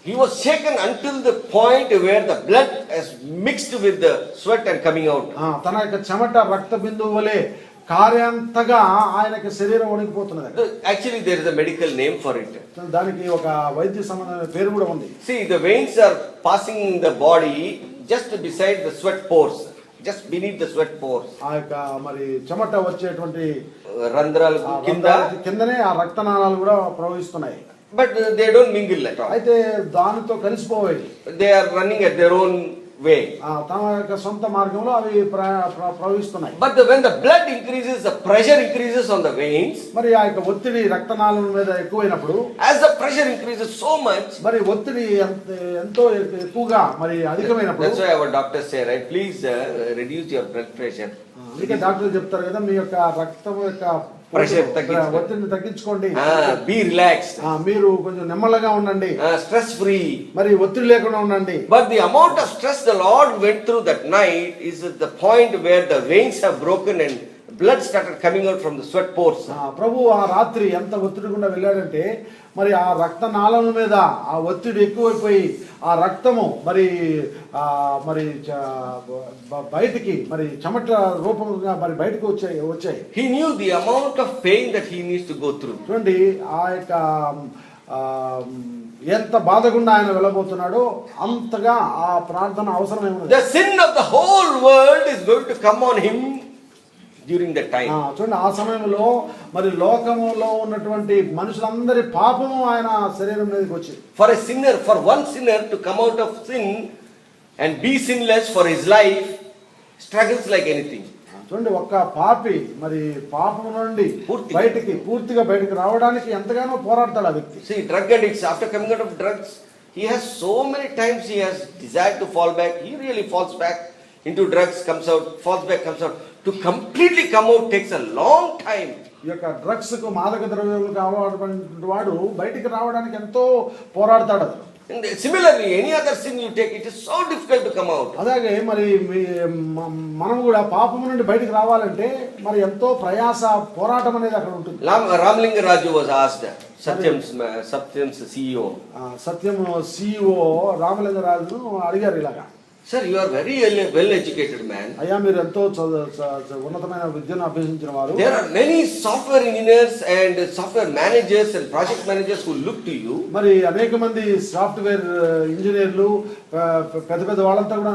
He was shaken until the point where the blood has mixed with the sweat and coming out. తన యొక్క చెమట రక్త బిందువు వలె కార్యాంతగా ఆయనకి శరీరం వణికిపోతున్నది. Actually there is a medical name for it. దానికి ఒక వైద్య సంబంధమైన పేరు కూడా ఉంది. See, the veins are passing in the body just beside the sweat pores, just beneath the sweat pores. ఆ యొక్క మరి చెమట వచ్చేటువంటి రంధ్రాల కిందనే ఆ రక్తనాళాలు కూడా ప్రవహిస్తున్నాయి. But they don't mingle at all. అయితే దానితో కలిసిపోవాలి. They are running at their own way. తమ యొక్క సొంత మార్గంలో అవి ప్రవహిస్తున్నాయి. But when the blood increases, the pressure increases on the veins. మరి ఆ యొక్క ఒత్తిడి రక్తనాళాల మీద ఎక్కువైనప్పుడు, as the pressure increases so much, మరి ఒత్తిడి ఎంతో ఎక్కువగా మరి అధికమైనప్పుడు, that's why our doctors say, right, please reduce your blood pressure. అందుకే డాక్టర్లు చెప్తారు కదా, మీ యొక్క రక్తం యొక్క ఒత్తిడిని తగ్గించుకోండి, be relaxed, మీరు కొంచెం నెమ్మదిగా ఉండండి, stress free, మరి ఒత్తిడి లేకుండా ఉండండి. But the amount of stress the Lord went through that night is at the point where the veins have broken and blood started coming out from the sweat pores. ప్రభు ఆ రాత్రి ఎంత ఒత్తిడి గుండా వెళ్ళాడంటే మరి ఆ రక్తనాళం మీద ఆ ఒత్తిడి ఎక్కువైపోయి ఆ రక్తము మరి బయటికి మరి చెమట రూపంగా మరి బయటకు వచ్చాయి. He knew the amount of pain that he needs to go through. చూడండి ఆ యొక్క ఎంత బాధగుండా ఆయన వెళ్ళబోతున్నాడో అంతగా ఆ ప్రార్థన అవసరమే ఉన్నది. The sin of the whole world is going to come on him during that time. చూడండి ఆ సమయంలో మరి లోకములో ఉన్నటువంటి మనుషులందరి పాపము ఆయన శరీరం మీదకి వచ్చింది. For a sinner, for one sinner to come out of sin and be sinless for his life struggles like anything. చూడండి ఒక్క పాపి మరి పాపం నుండి పూర్తిగా బయటికి రావడానికి ఎంతగానో పోరాడతాడు ఆ వ్యక్తి. See, drug addicts, after coming out of drugs, he has so many times he has desired to fall back. He really falls back into drugs, comes out, falls back, comes out. To completely come out takes a long time. ఈ యొక్క drugs కు మాదక ద్రవ్యాలకు అలవాటు వాడు బయటికి రావడానికి ఎంతో పోరాడతాడు. And similarly, any other sin you take, it is so difficult to come out. అలాగే మరి మనం కూడా పాపం నుండి బయటికి రావాలంటే మరి ఎంతో ప్రయాస పోరాటం అనేది అక్కడ ఉంటుంది. Ramlinga Raju was asked, Satyam's CEO. Satyam CEO రామలింగరాజును అడిగారు ఇలాగా, Sir, you are very well educated man. అయ్యా మీరు ఎంతో ఉన్నతమైన విద్యను అభ్యసించిన వారు. There are many software engineers and software managers and project managers who look to you. మరి అనేక మంది సాఫ్ట్వేర్ ఇంజనీర్లు పెద్ద వాళ్ళంతా కూడా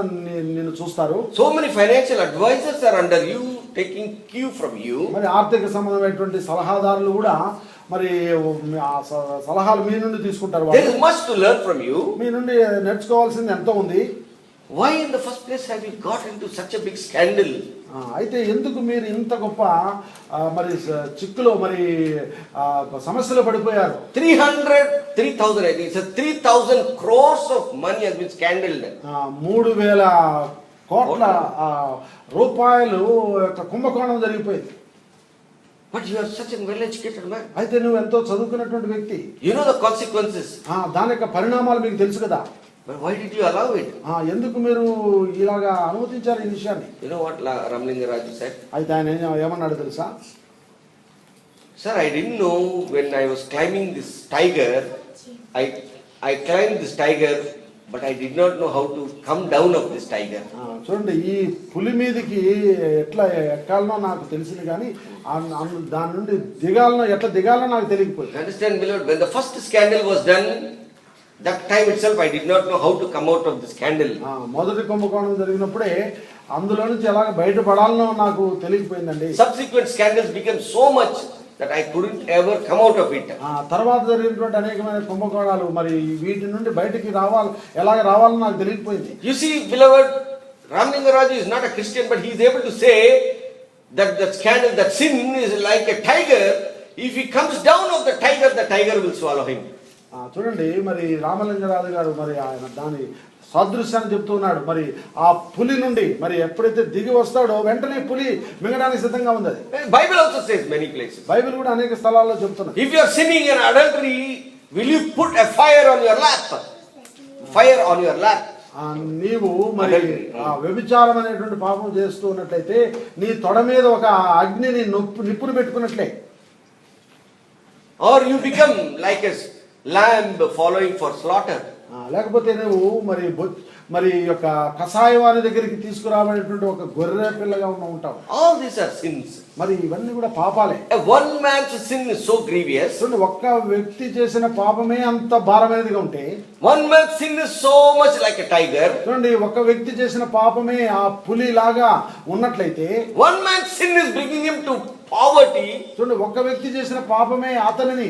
నిన్ను చూస్తారు. So many financial advisors are under you, taking cue from you. మరి ఆర్థిక సంబంధమైనటువంటి సలహాదారులు కూడా మరి సలహాలు మీ నుండి తీసుకుంటారు. There is much to learn from you. మీ నుండి నేర్చుకోవాల్సింది ఎంతో ఉంది. Why in the first place have you got into such a big scandal? అయితే ఎందుకు మీరు ఇంత గొప్ప మరి చిక్కులో మరి సమస్యలో పడిపోయారు? 3,000 I think it's 3,000 crores of money has been scandaled. 3,000 కోట్ల రూపాయలు యొక్క కుంభకోణం జరిగిపోయింది. But you are such a well educated man. అయితే నువ్వు ఎంతో చదువుకున్నటువంటి వ్యక్తి. You know the consequences. దాని యొక్క పరిణామాలు మీకు తెలుసు కదా. But why did you allow it? ఎందుకు మీరు ఇలాగా అనుమతించారు ఈ విషయాన్ని? You know what Ramlinga Raju said? అయితే ఆయన ఏమన్నాడు తెలుసా? Sir, I didn't know when I was climbing this tiger, I climbed this tiger, but I did not know how to come down of this tiger. చూడండి ఈ పులి మీదకి ఎట్లా ఎక్కాలనో నాకు తెలిసింది కానీ దాని నుండి ఎట్లా దిగాలనో నాకు తెలియకపోయింది. Understand, beloved, when the first scandal was done, that time itself I did not know how to come out of the scandal. మొదటి కుంభకోణం జరిగినప్పుడే అందులో నుంచి ఎలా బయటపడాలనో నాకు తెలియకపోయిందండి. Subsequent scandals became so much that I couldn't ever come out of it. తర్వాత జరిగినటువంటి అనేకమైన కుంభకోణాలు మరి వీటి నుండి బయటికి ఎలాగ రావాలో నాకు తెలియకపోయింది. You see, beloved, Ramlinga Raju is not a Christian, but he is able to say that the scandal, that sin is like a tiger. If he comes down of the tiger will swallow him. చూడండి మరి రామలింగరాజు గారు మరి ఆయన దాని సాదృశ్యాన్ని చెప్తున్నాడు. మరి ఆ పులి నుండి మరి ఎప్పుడైతే దిగి వస్తాడో వెంటనే పులి మింగడానికి సిద్ధంగా ఉంది. Bible also says many places. Bible కూడా అనేక స్థలాల్లో చెప్తున్నది. If you are sinning in adultery, will you put a fire on your lap? Fire on your lap. నీవు మరి వ్యభిచారం అనేటువంటి పాపం చేస్తూ ఉన్నట్లయితే నీ తొడ మీద ఒక అగ్నిని నిప్పును పెట్టుకున్నట్లే. Or you become like a lamb following for slaughter. లేకపోతే నువ్వు మరి యొక్క కషాయవాని దగ్గరికి తీసుకురాబడేటువంటి ఒక గొర్రె పిల్లగా ఉంటావు. All these are sins. మరి ఇవన్నీ కూడా పాపాలే. One man's sin is so grievous. ఒక్క వ్యక్తి చేసిన పాపమే అంత భారమైనదిగా ఉంటే, one man's sin is so much like a tiger. చూడండి ఒక వ్యక్తి చేసిన పాపమే ఆ పులి లాగా ఉన్నట్లయితే, one man's sin is bringing him to poverty. చూడండి ఒక వ్యక్తి చేసిన పాపమే అతనిని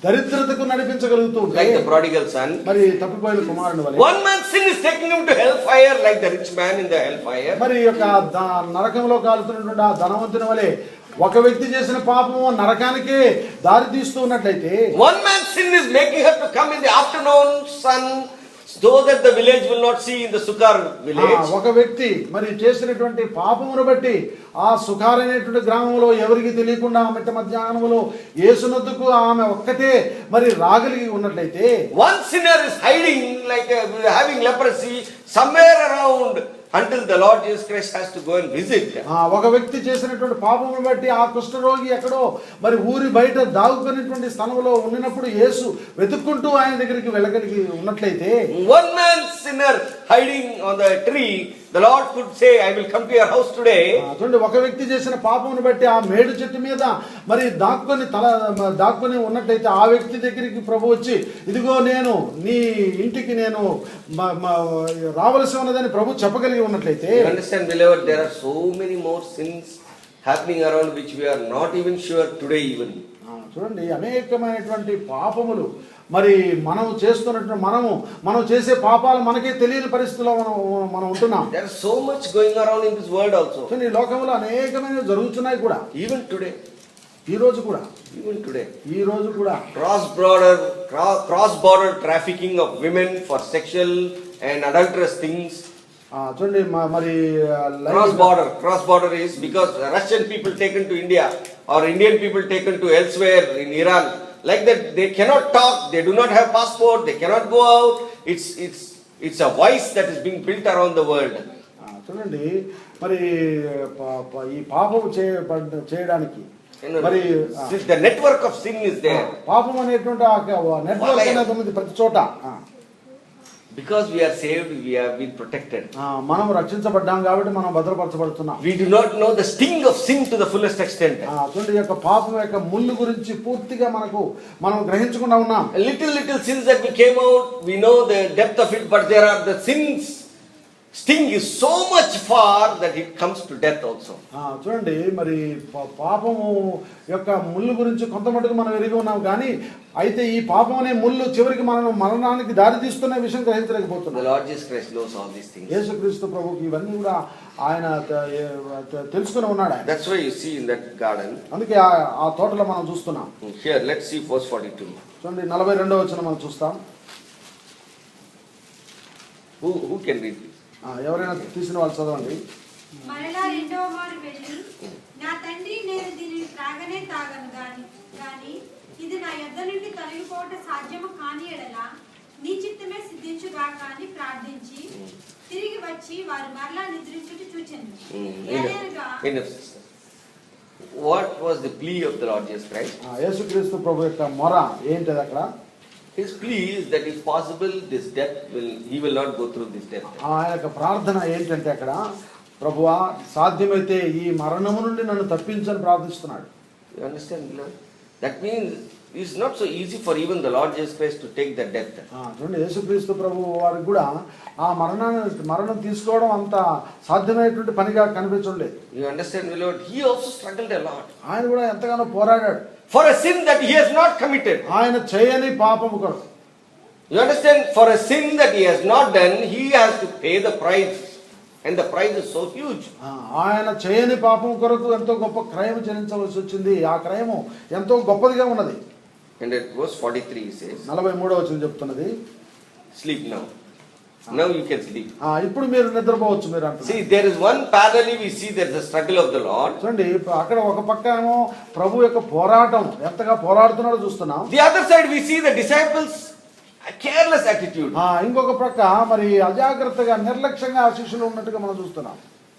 దరిద్రతకు నడిపించగలుగుతూ ఉంటే, like the prodigal son. మరి తప్పిపోయిన కుమారుని వలె. one man's sin is taking him to hellfire, like the rich man in the hellfire. మరి యొక్క నరకంలో కాలుతున్నటువంటి ఆ ధనవంతుని వలె ఒక వ్యక్తి చేసిన పాపము నరకానికే దారి తీస్తూ ఉన్నట్లయితే, one man's sin is making her to come in the afternoon sun, so that the village will not see in the Sukar village. ఒక వ్యక్తి మరి చేసినటువంటి పాపమును బట్టి ఆ సుఖార్ అనేటువంటి గ్రామంలో ఎవరికి తెలియకుండా మిట్ట మధ్యాహ్నంలో యేసునొద్దకు ఆమె ఒక్కటే మరి రాగలిగి ఉన్నట్లయితే, one sinner is hiding like having leprosy somewhere around until the Lord Jesus Christ has to go and visit. ఒక వ్యక్తి చేసినటువంటి పాపమును బట్టి ఆ కుష్ఠరోగి ఎక్కడో మరి ఊరి బయట దాగుకునేటువంటి స్థలంలో ఉన్నప్పుడు యేసు వెతుక్కుంటూ ఆయన దగ్గరికి వెళ్ళగలిగి ఉన్నట్లయితే, one man sinner hiding on the tree, the Lord could say, I will come to your house today. చూడండి, ఒక వ్యక్తి చేసిన పాపమును బట్టి ఆ మేడు చెట్టు మీద మరి దాక్కుని ఉన్నట్లయితే ఆ వ్యక్తి దగ్గరికి ప్రభు వచ్చి, ఇదిగో నేను నీ ఇంటికి నేను రావలసి ఉన్నదని ప్రభు చెప్పగలిగి ఉన్నట్లయితే, you understand, beloved, there are so many more sins happening around which we are not even sure today even. చూడండి, అనేకమైనటువంటి పాపములు మరి మనం చేస్తున్నట్టు మనం చేసే పాపాలు మనకే తెలియని పరిస్థితిలో మనం ఉంటున్నాం. There is so much going around in this world also. ఈ లోకంలో అనేకమైనవి జరుగుతున్నాయి కూడా, even today. ఈ రోజు కూడా, even today. ఈ రోజు కూడా cross border trafficking of women for sexual and adulterous things. చూడండి, మరి cross border is because Russian people taken to India or Indian people taken to elsewhere in Iran, like that they cannot talk, they do not have passport, they cannot go out. It's a vice that is being built around the world. చూడండి, మరి ఈ పాపం చేయడానికి మరి the network of sin is there. పాపం అనేటువంటి network అనేది ఉంది ప్రతి చోట. Because we are saved, we have been protected. మనం రక్షించబడ్డాం కాబట్టి మనం భద్రపరచబడుతున్నాం. We do not know the sting of sin to the fullest extent. చూడండి, యొక్క పాపం యొక్క ముళ్ళు గురించి పూర్తిగా మనం గ్రహించకుండా ఉన్నాం. Little sins that we came out, we know the depth of it, but there are the sins. Sting is so much far that it comes to death also. చూడండి, మరి పాపము యొక్క ముళ్ళు గురించి కొంత మటుకు మనం ఎరిగి ఉన్నాం, కానీ అయితే ఈ పాపం అనే ముళ్ళు చివరికి మరణానికి దారి తీస్తున్న విషయం గ్రహించలేకపోతున్నాం. The Lord Jesus Christ knows all these things. యేసుక్రీస్తు ప్రభువుకి ఇవన్నీ కూడా ఆయన తెలుసుకుని ఉన్నాడు. That's why you see in that garden. అందుకే ఆ తోటలో మనం చూస్తున్నాం. Here, let's see verse 42. చూడండి, 42వ వచనం మనం చూస్తాం. Who can read this? ఎవరైనా తీసిన వాళ్ళు చదవండి. మరలా రెండవ మారు వెళ్ళి, నా తండ్రి, నేను దీనిని త్రాగనే తాగను గాని ఇది నా యొద్ద నుండి తొలగిపోవట సాధ్యము కాని ఎడల నీ చిత్తమే సిద్ధించుగాక అని ప్రార్థించి తిరిగి వచ్చి వారు మరలా నిద్రించుట చూచెను. What was the plea of the Lord Jesus Christ? యేసుక్రీస్తు ప్రభు యొక్క మొర ఏంటది అక్కడ? His plea is that if possible he will not go through this death. ఆయన యొక్క ప్రార్థన ఏంటంటే అక్కడ, ప్రభువా సాధ్యమైతే ఈ మరణము నుండి నన్ను తప్పించని ప్రార్థిస్తున్నాడు. You understand, beloved? That means it's not so easy for even the Lord Jesus Christ to take that death. చూడండి, యేసుక్రీస్తు ప్రభు వారికి కూడా ఆ మరణం తీసుకోవడం అంత సాధ్యమైనటువంటి పనిగా కనిపించలేదు. You understand, beloved? He also struggled a lot. ఆయన కూడా ఎంతగానో పోరాడాడు. For a sin that he has not committed. ఆయన చేయని పాపము కొరకు. You understand? For a sin that he has not done, he has to pay the price. And the price is so huge. ఆయన చేయని పాపం కొరకు ఎంతో గొప్ప క్రయం చెల్లించవలసి వచ్చింది. ఆ క్రయము ఎంతో గొప్పదిగా ఉన్నది. And at verse 43 he says, 43వ వచనం చెప్తున్నది, sleep now. Now you can sleep. ఇప్పుడు మీరు నిద్రపోవచ్చు మీరు అంటున్నారు. See, there is one parallel we see, there is the struggle of the Lord. చూడండి, అక్కడ ఒక పక్క ఏమో ప్రభు యొక్క పోరాటం ఎంతగా పోరాడుతున్నాడో చూస్తున్నాం. The other side we see the disciples careless attitude. ఇంకొక పక్క మరి అజాగ్రత్తగా నిర్లక్ష్యంగా శిష్యులు ఉన్నట్టుగా మనం చూస్తున్నాం.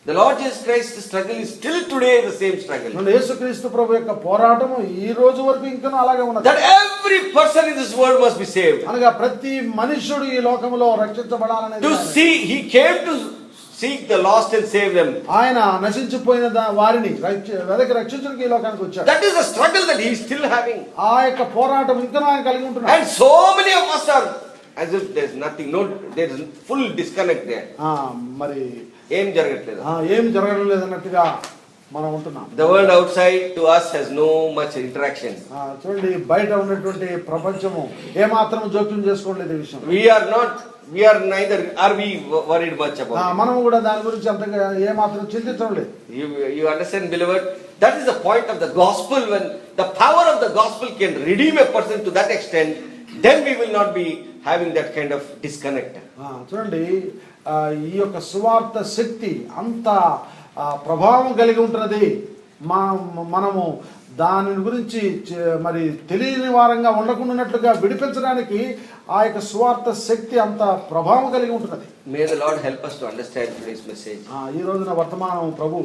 The Lord Jesus Christ's struggle is still today the same struggle. యేసుక్రీస్తు ప్రభు యొక్క పోరాటము ఈ రోజు వరకు ఇంకా అలాగే ఉన్నది. That every person in this world must be saved. అనగా ప్రతి మనుష్యుడు ఈ లోకములో రక్షించబడాలనేది. To see, he came to seek the lost and save them. ఆయన నశించిపోయిన వారిని వెదకి రక్షించడానికి ఈ లోకానికి వచ్చాడు. That is the struggle that he is still having. ఆ యొక్క పోరాటం ఇంకా ఆయన కలిగి ఉంటున్నాడు. And so many of us are as if there is nothing, there is full disconnect there. మరి ఏం జరగట్లేదు, ఏం జరగడం లేదన్నట్టుగా మనం ఉంటున్నాం. The world outside to us has no much interaction. చూడండి, బయట ఉన్నటువంటి ప్రపంచము ఏ మాత్రం జోక్యం చేసుకోవట్లేదు ఈ విషయం. We are neither worried much about it. మనం కూడా దాని గురించి అంతగా ఏ మాత్రం చింతించడం లేదు. You understand, beloved? That is the point of the gospel. When the power of the gospel can redeem a person to that extent, then we will not be having that kind of disconnect. చూడండి, ఈ యొక్క సువార్త శక్తి అంత ప్రభావం కలిగి ఉంటున్నది. మనము దాని గురించి మరి తెలియని వారంగా ఉండకుండానట్లుగా విడిపించడానికి ఆ యొక్క సువార్త శక్తి అంత ప్రభావం కలిగి ఉంటున్నది. May the Lord help us to understand today's message. ఈ రోజున వర్తమానం ప్రభు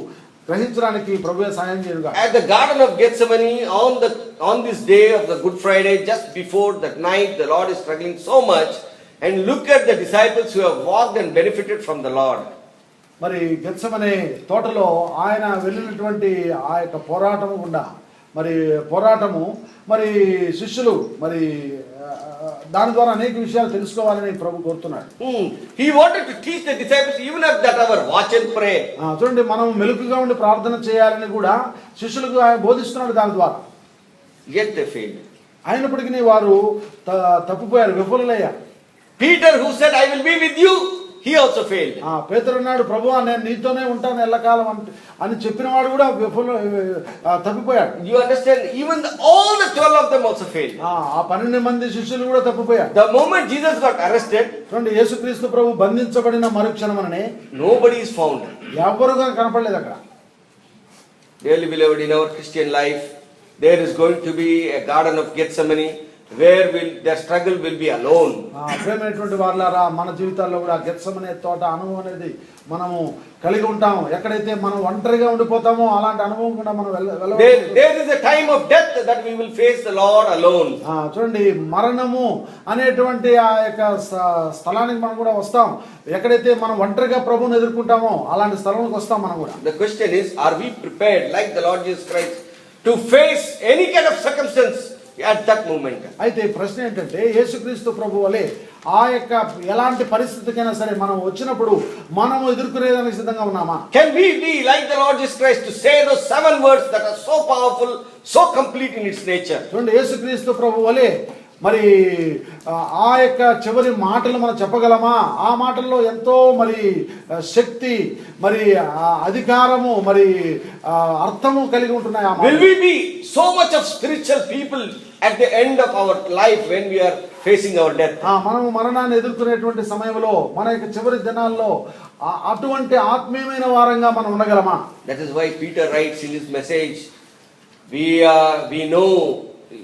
గ్రహించడానికి ప్రభువే సహాయం చేయనుగా. At the Garden of Gethsemane, on this day of the Good Friday, just before that night, the Lord is struggling so much. And look at the disciples who have walked and benefited from the Lord. మరి గెత్సెమనే తోటలో ఆయన వెళ్ళినటువంటి ఆ యొక్క పోరాటము గుండా మరి శిష్యులు మరి దాని ద్వారా అనేక విషయాలు తెలుసుకోవాలని ప్రభు కోరుతున్నాడు. He wanted to teach the disciples even at that hour, watch and pray. చూడండి, మనం మెలకుగా ఉండి ప్రార్థన చేయాలని కూడా శిష్యులకు ఆయన బోధిస్తున్నాడు దాని ద్వారా. Yet they failed. అయినప్పటికీ వారు తప్పిపోయారు, విఫలయ్యారు. Peter, who said, I will be with you, he also failed. పేతురు అన్నాడు, ప్రభువా నేను నీతోనే ఉంటాను ఎల్లకాలం అని చెప్పిన వాడు కూడా తప్పిపోయాడు. You understand? Even all the 12 of them also failed. 12 మంది శిష్యులు కూడా తప్పిపోయారు. The moment Jesus got arrested, చూడండి, యేసుక్రీస్తు ప్రభు బంధించబడిన మరుక్షణమనే nobody is found. ఎవరుగా కనపడలేదు అక్కడ. Dearly beloved, in our Christian life, there is going to be a Garden of Gethsemane, where their struggle will be alone. ప్రేమైనటువంటి వారలారా, మన జీవితాల్లో కూడా గెత్సెమనే తోట అనుభవం అనేది మనము కలిగి ఉంటాము. ఎక్కడైతే మనం ఒంటరిగా ఉండిపోతామో అలాంటి అనుభవం కూడా మనం there is a time of death that we will face the Lord alone. చూడండి, మరణము అనేటువంటి ఆ యొక్క స్థలానికి మనం కూడా వస్తాం. ఎక్కడైతే మనం ఒంటరిగా ప్రభువుని ఎదుర్కొంటామో అలాంటి స్థలానికి వస్తాం మనం కూడా. The question is, are we prepared like the Lord Jesus Christ to face any kind of circumstance at that moment? అయితే ప్రశ్న ఏంటంటే, యేసుక్రీస్తు ప్రభు వలె ఆ యొక్క ఎలాంటి పరిస్థితికైనా సరే మనం వచ్చినప్పుడు మనము ఎదుర్కొనేదానికి సిద్ధంగా ఉన్నామా? Can we be like the Lord Jesus Christ to say those 7 words that are so powerful, so complete in its nature? చూడండి, యేసుక్రీస్తు ప్రభు వలె మరి ఆ యొక్క చివరి మాటలు మనం చెప్పగలమా? ఆ మాటల్లో ఎంతో మరి శక్తి, మరి అధికారము, మరి అర్థము కలిగి ఉంటున్నాయి. Will we be so much of spiritual people at the end of our life when we are facing our death? మనము మరణాన్ని ఎదుర్కొనేటువంటి సమయంలో, మన యొక్క చివరి దినాల్లో అటువంటి ఆత్మీయమైన వారంగా మనం ఉండగలమా? That is why Peter writes in his message, we know.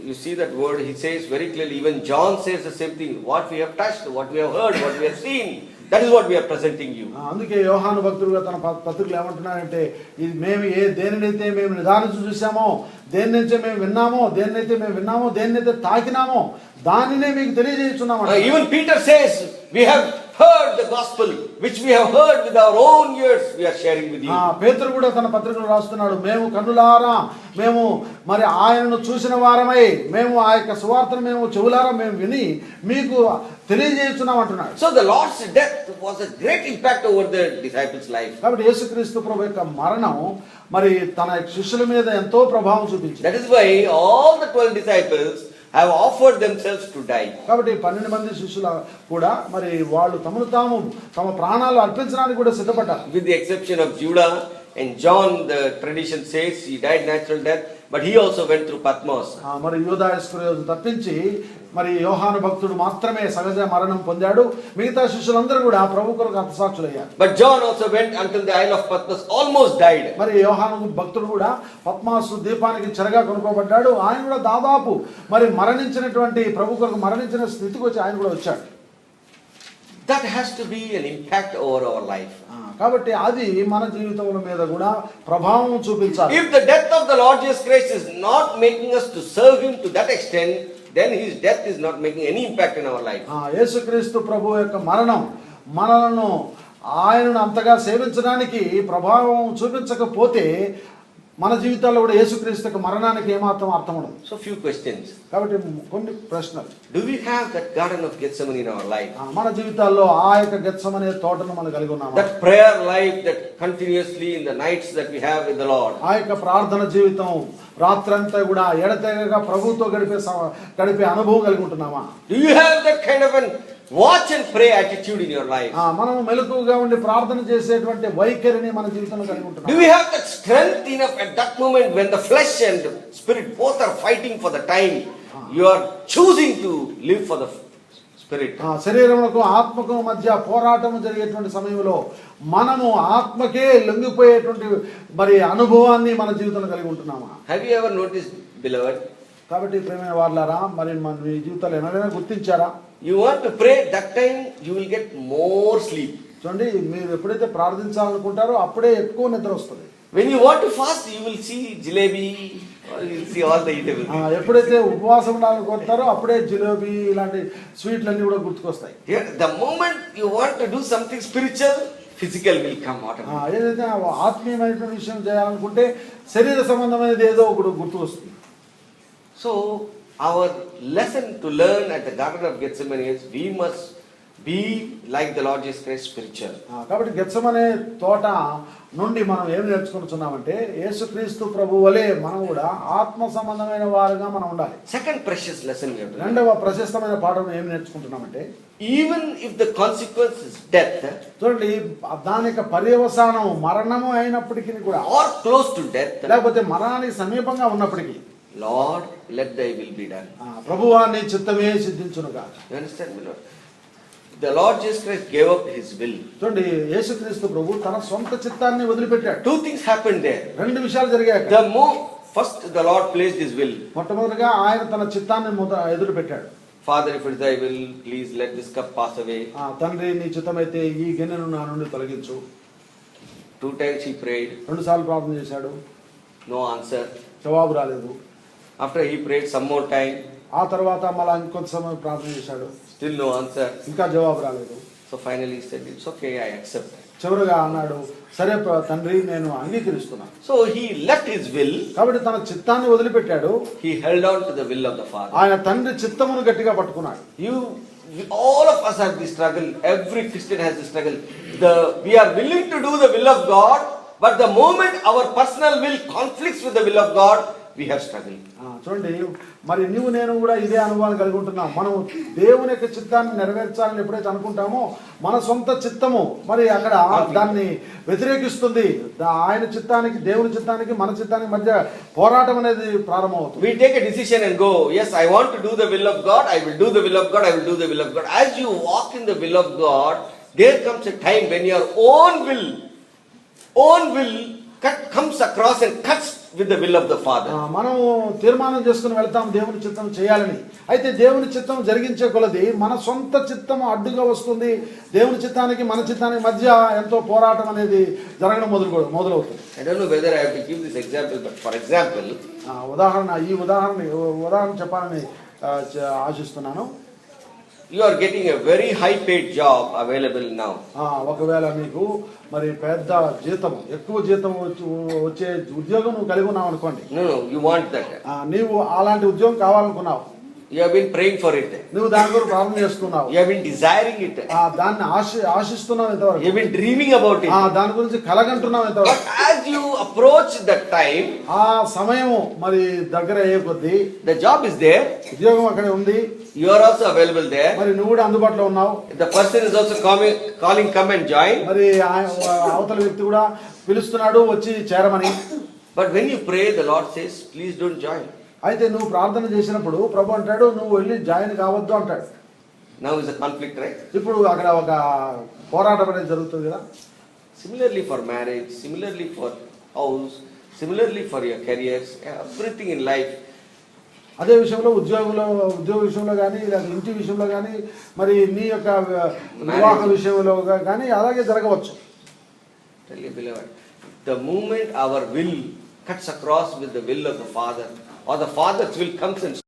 You see that word, he says very clearly. Even John says the same thing. What we have touched, what we have heard, what we have seen, that is what we are presenting you. అందుకే యోహాను భక్తుడుగా తన పత్రికలు ఏమంటున్నాడంటే, ఇది మేము దేనినైతే మేము నిదానించి చూసామో, దేన్నైతే మేము విన్నామో, దేన్నైతే తాకినామో దానినే మీకు తెలియజేస్తున్నాము. Even Peter says, we have heard the gospel which we have heard with our own ears, we are sharing with you. పేతురు కూడా తన పత్రికలో రాస్తున్నాడు, మేము కన్నులారా మేము మరి ఆయనను చూసిన వారమై, మేము ఆ యొక్క సువార్తను మేము చెవులారా మేము విని మీకు తెలియజేస్తున్నాం అంటున్నాడు. So the Lord's death was a great impact over the disciples' life. కాబట్టి యేసుక్రీస్తు ప్రభు యొక్క మరణం మరి తన శిష్యుల మీద ఎంతో ప్రభావం చూపించింది. That is why all the 12 disciples have offered themselves to die. కాబట్టి 12 మంది శిష్యులు కూడా మరి వాళ్ళు తమ ప్రాణాలు అర్పించడానికి కూడా సిద్ధపడ్డారు. With the exception of Judah and John, the tradition says he died natural death, but he also went through Patmos. మరి యూదా ఇస్కరియోతు తప్పించి మరి యోహాను భక్తుడు మాత్రమే సహజ మరణం పొందాడు. మిగతా శిష్యులందరూ కూడా ప్రభు కొరకు హతసాక్షులయ్యారు. But John also went until the Isle of Patmos, almost died. మరి యోహాను భక్తుడు కూడా పద్మాసు ద్వీపానికి చెరగా కొనుక్కోబడ్డాడు. ఆయన కూడా దాదాపు మరి మరణించినటువంటి ప్రభు కొరకు మరణించిన స్థితికి వచ్చి ఆయన కూడా వచ్చాడు. That has to be an impact over our life. కాబట్టి అది మన జీవితముల మీద కూడా ప్రభావం చూపించాలి. If the death of the Lord Jesus Christ is not making us to serve him to that extent, then his death is not making any impact in our life. యేసుక్రీస్తు ప్రభు యొక్క మరణం మనలను ఆయనను అంతగా సేవించడానికి ప్రభావం చూపించకపోతే మన జీవితాల్లో కూడా యేసుక్రీస్తు యొక్క మరణానికి ఏమాత్రం అర్థం ఉండదు. So few questions. కాబట్టి కొన్ని ప్రశ్నలు. Do we have that Garden of Gethsemane in our life? మన జీవితాల్లో ఆ యొక్క గెత్సెమనే తోటను మనం కలిగి ఉన్నాము. That prayer life that continuously in the nights that we have with the Lord. ఆ యొక్క ప్రార్థన జీవితం రాత్రంతా కూడా ఎడతెగక ప్రభువుతో గడిపే అనుభవం కలిగి ఉంటున్నామా? Do you have that kind of an watch and pray attitude in your life? మనము మెలకువగా ఉండి ప్రార్థన చేసేటువంటి వైఖరిని మన జీవితంలో కలిగి ఉంటున్నాం. Do we have that strength enough at that moment when the flesh and the spirit both are fighting for the time? You are choosing to live for the spirit. శరీరములకు ఆత్మకు మధ్య పోరాటం జరిగేటువంటి సమయంలో మనము ఆత్మకే లొంగిపోయేటువంటి మరి అనుభవాన్ని మన జీవితంలో కలిగి ఉంటున్నామా? Have you ever noticed, beloved? కాబట్టి ప్రేమైన వారులారా, మరి మన మీ జీవితాలు ఎన్నడైనా గుర్తించారా? You want to pray, that time you will get more sleep. చూడండి, మీరు ఎప్పుడైతే ప్రార్థించాలనుకుంటారో అప్పుడే ఎక్కువ నిద్ర వస్తుంది. When you want to fast, you will see jalebi, or you will see all the eatable things. ఎప్పుడైతే ఉపవాసం ఉండాలనుకుంటారో అప్పుడే జిలేబీ ఇలాంటి స్వీట్లన్నీ కూడా గుర్తుకొస్తాయి. Here, the moment you want to do something spiritual, physical will come automatically. ఏదైతే ఆత్మీయమైనటువంటి విషయం చేయాలనుకుంటే శరీర సంబంధమైనది ఏదో ఒకటి గుర్తు వస్తుంది. So, our lesson to learn at the Garden of Gethsemane is we must be like the Lord Jesus Christ spiritual. కాబట్టి గెత్సెమనే తోట నుండి మనం ఏం నేర్చుకుంటున్నామంటే యేసుక్రీస్తు ప్రభు వలె మనం కూడా ఆత్మ సంబంధమైన వారుగా మనం ఉండాలి. Second precious lesson we have to learn. రెండవ ప్రశస్తమైన పాఠం ఏం నేర్చుకుంటున్నామంటే Even if the consequence is death చూడండి, దానికి పర్యవసానం మరణము అయినప్పటికీ కూడా, or close to death, లేకపోతే మరణానికి సమీపంగా ఉన్నప్పటికీ, Lord, let thy will be done. ప్రభువా నీ చిత్తమే సిద్ధించునుగా. You understand, my Lord? The Lord Jesus Christ gave up his will. చూడండి, యేసుక్రీస్తు ప్రభు తన సొంత చిత్తాన్ని వదిలిపెట్టాడు. Two things happened there. రెండు విషయాలు జరిగాయి. First, the Lord placed his will. మొట్టమొదటిగా ఆయన తన చిత్తాన్ని ఎదురుపెట్టాడు. Father, if it is thy will, please let this cup pass away. తండ్రి నీ చిత్తమైతే ఈ గిన్నెను నా నుండి తొలగించు. 2 times he prayed. 2 సార్లు ప్రార్థన చేశాడు. No answer. జవాబు రాలేదు. After he prayed some more time. ఆ తర్వాత మళ్ళా ఇంకొంత సమయం ప్రార్థన చేశాడు. Still no answer. ఇంకా జవాబు రాలేదు. So finally he said, it's okay, I accept. చివరిగా అన్నాడు, సరే తండ్రి నేను అంగీకరిస్తున్నాను. So he left his will. కాబట్టి తన చిత్తాన్ని వదిలిపెట్టాడు. He held on to the will of the Father. ఆయన తండ్రి చిత్తమును గట్టిగా పట్టుకున్నాడు. All of us have the struggle. Every Christian has the struggle. We are willing to do the will of God, but the moment our personal will conflicts with the will of God, we have struggle. చూడండి, మరి నీవు నేను కూడా ఇదే అనుభవాన్ని కలిగి ఉంటున్నాం. మనం దేవుని యొక్క చిత్తాన్ని నెరవేర్చాలని ఎప్పుడైతే అనుకుంటామో మన సొంత చిత్తము మరి అక్కడ దాన్ని వ్యతిరేకిస్తుంది. ఆయన చిత్తానికి, దేవుని చిత్తానికి, మన చిత్తానికి మధ్య పోరాటం అనేది ప్రారంభమవుతుంది. We take a decision and go, yes, I want to do the will of God, I will do the will of God, I will do the will of God. As you walk in the will of God, there comes a time when your own will comes across and cuts with the will of the Father. మనం తీర్మానం చేసుకుని వెళ్తాం దేవుని చిత్తం చేయాలని. అయితే దేవుని చిత్తం జరిగించే కొలది మన సొంత చిత్తం అడ్డుగా వస్తుంది. దేవుని చిత్తానికి మన చిత్తానికి మధ్య ఎంతో పోరాటం అనేది జరగడం మొదలవుతుంది. I don't know whether I have to give this example, but for example, ఉదాహరణ చెప్పాలని ఆశిస్తున్నాను. you are getting a very high paid job available now. ఒకవేళ నీకు మరి పెద్ద జీతం, ఎక్కువ జీతం వచ్చే ఉద్యోగం నువ్వు కలిగి ఉన్నావు అనుకోండి. No, you want that. నీవు అలాంటి ఉద్యోగం కావాలనుకున్నావు. You have been praying for it. నువ్వు దాని గురించి ప్రార్థన చేస్తున్నావు. You have been desiring it. దాన్ని ఆశిస్తున్నావు ఎంతవరకు. You have been dreaming about it. దాని గురించి కలగంటున్నావు ఎంతవరకు. But as you approach that time, ఆ సమయము మరి దగ్గర అయ్యే కొద్దీ, the job is there. ఉద్యోగం అక్కడే ఉంది. You are also available there. మరి నువ్వు కూడా అందుబాటులో ఉన్నావు. The person is also calling, come and join. మరి అవతల వ్యక్తి కూడా పిలుస్తున్నాడు వచ్చి చేరమని. But when you pray, the Lord says, please don't join. అయితే నువ్వు ప్రార్థన చేసినప్పుడు ప్రభు అంటాడు, నువ్వు వెళ్ళి జాయిన్ కావద్దు అంటాడు. Now is a conflict, right? ఇప్పుడు అక్కడ ఒక పోరాటం అనేది జరుగుతుంది కదా. Similarly for marriage, similarly for house, similarly for your careers, everything in life. అదే విషయంలో ఉద్యోగ విషయంలో కానీ, లేదా ఇంటి విషయంలో కానీ, మరి నీ యొక్క వివాహ విషయంలో కానీ అలాగే జరగవచ్చు. Tell you, beloved, the moment our will cuts across with the will of the Father, or the Father's will comes and